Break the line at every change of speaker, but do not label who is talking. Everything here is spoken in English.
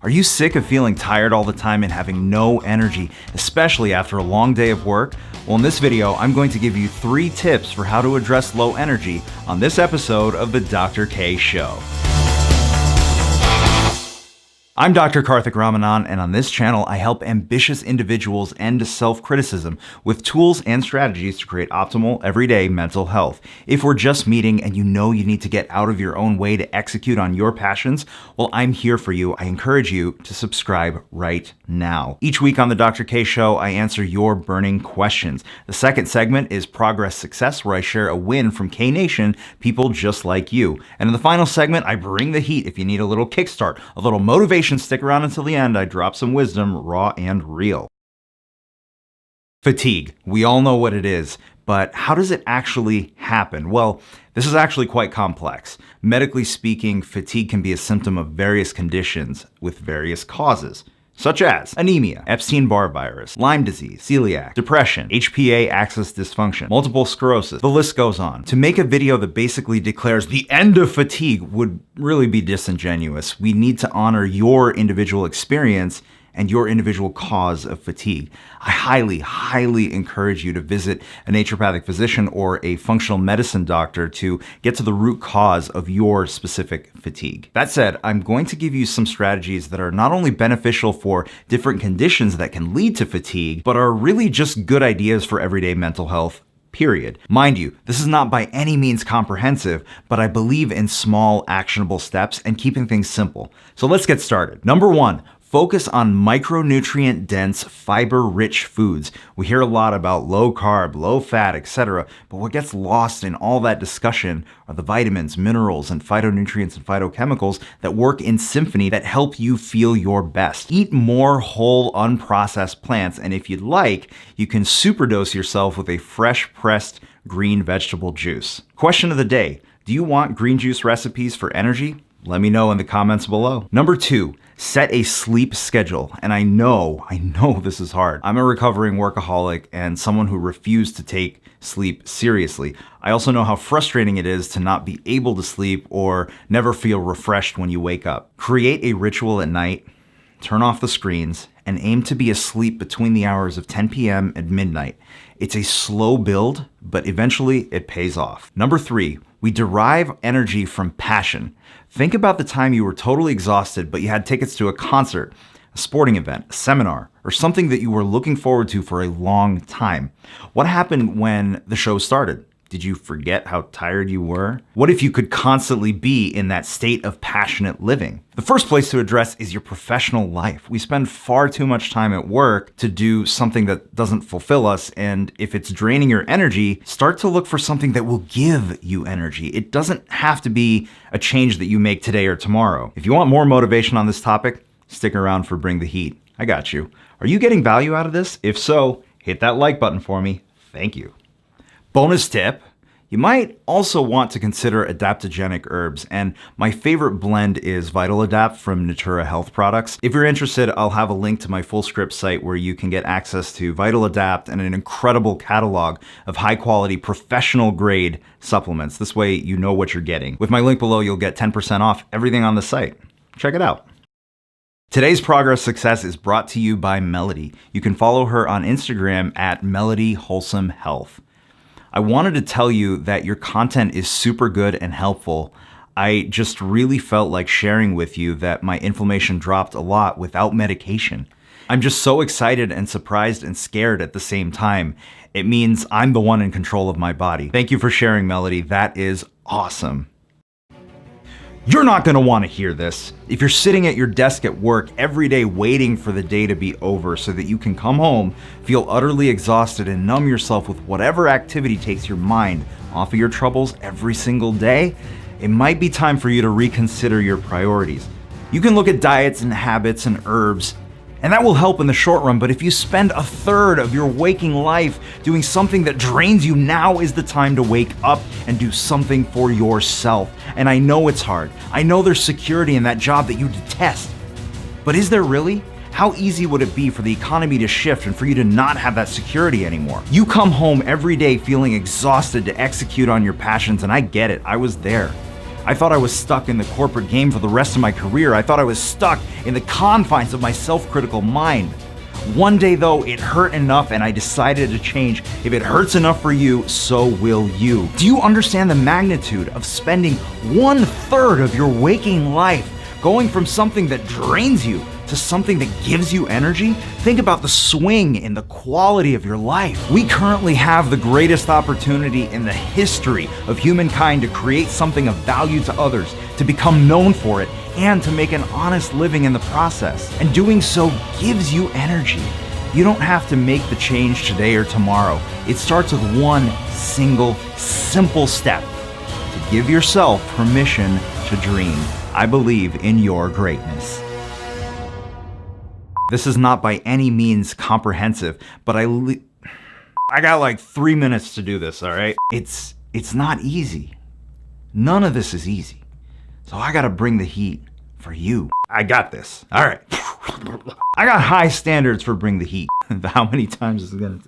Are you sick of feeling tired all the time and having no energy, especially after a long day of work? Well, in this video, I'm going to give you 3 tips for how to address low energy on this episode of the Dr. K Show. I'm Dr. Karthik Ramanan, and on this channel, I help ambitious individuals end self-criticism with tools and strategies to create optimal, everyday mental health. If we're just meeting and you know you need to get out of your own way to execute on your passions, well, I'm here for you. I encourage you to subscribe right now. Each week on the Dr. K Show, I answer your burning questions. The second segment is Progress Success, where I share a win from K Nation, people just like you. And in the final segment, I bring the heat. If you need a little kickstart, a little motivation, stick around until the end. I drop some wisdom, raw and real. Fatigue. We all know what it is, but how does it actually happen? Well, this is actually quite complex. Medically speaking, fatigue can be a symptom of various conditions with various causes, such as anemia, Epstein-Barr virus, Lyme disease, celiac, depression, HPA axis dysfunction, multiple sclerosis. The list goes on. To make a video that basically declares the end of fatigue would really be disingenuous. We need to honor your individual experience and your individual cause of fatigue. I highly encourage you to visit a naturopathic physician or a functional medicine doctor to get to the root cause of your specific fatigue. That said, I'm going to give you some strategies that are not only beneficial for different conditions that can lead to fatigue, but are really just good ideas for everyday mental health. Period. Mind you, this is not by any means comprehensive, but I believe in small, actionable steps and keeping things simple. So let's get started. Number 1, focus on micronutrient-dense, fiber-rich foods. We hear a lot about low carb, low fat, etc., but what gets lost in all that discussion are the vitamins, minerals, and phytonutrients and phytochemicals that work in symphony that help you feel your best. Eat more whole, unprocessed plants, and if you'd like, you can superdose yourself with a fresh-pressed green vegetable juice. Question of the day: do you want green juice recipes for energy? Let me know in the comments below. Number 2, set a sleep schedule. And I know this is hard. I'm a recovering workaholic and someone who refused to take sleep seriously. I also know how frustrating it is to not be able to sleep or never feel refreshed when you wake up. Create a ritual at night, turn off the screens, and aim to be asleep between the hours of 10 p.m. and midnight. It's a slow build, but eventually it pays off. Number 3, we derive energy from passion. Think about the time you were totally exhausted, but you had tickets to a concert, a sporting event, a seminar, or something that you were looking forward to for a long time. What happened when the show started? Did you forget how tired you were? What if you could constantly be in that state of passionate living? The first place to address is your professional life. We spend far too much time at work to do something that doesn't fulfill us, and if it's draining your energy, start to look for something that will give you energy. It doesn't have to be a change that you make today or tomorrow. If you want more motivation on this topic, stick around for Bring the Heat. I got you. Are you getting value out of this? If so, hit that like button for me. Thank you. Bonus tip: you might also want to consider adaptogenic herbs, and my favorite blend is Vital Adapt from Natura Health Products. If you're interested, I'll have a link to my full script site where you can get access to Vital Adapt and an incredible catalog of high-quality, professional-grade supplements. This way, you know what you're getting. With my link below, you'll get 10% off everything on the site. Check it out. Today's Progress Success is brought to you by Melody. You can follow her on Instagram at Melody Wholesome Health. I wanted to tell you that your content is super good and helpful. I just really felt like sharing with you that my inflammation dropped a lot without medication. I'm just so excited and surprised and scared at the same time. It means I'm the one in control of my body. Thank you for sharing, Melody. That is awesome. You're not gonna wanna hear this. If you're sitting at your desk at work every day waiting for the day to be over so that you can come home, feel utterly exhausted, and numb yourself with whatever activity takes your mind off of your troubles every single day, it might be time for you to reconsider your priorities. You can look at diets and habits and herbs, and that will help in the short run, but if you spend a third of your waking life doing something that drains you, now is the time to wake up and do something for yourself. And I know it's hard. I know there's security in that job that you detest. But is there really? How easy would it be for the economy to shift and for you to not have that security anymore? You come home every day feeling exhausted to execute on your passions, and I get it. I was there. I thought I was stuck in the corporate game for the rest of my career. I thought I was stuck in the confines of my self-critical mind. One day though, it hurt enough and I decided to change. If it hurts enough for you, so will you. Do you understand the magnitude of spending 1/3 of your waking life going from something that drains you to something that gives you energy? Think about the swing in the quality of your life. We currently have the greatest opportunity in the history of humankind to create something of value to others, to become known for it, and to make an honest living in the process. And doing so gives you energy. You don't have to make the change today or tomorrow. It starts with one single, simple step: to give yourself permission to dream. I believe in your greatness. This is not by any means comprehensive, but I got like 3 minutes to do this, all right? It's not easy. None of this is easy. So I gotta bring the heat for you. I got this. All right. I got high standards for bring the heat. How many times is it gonna...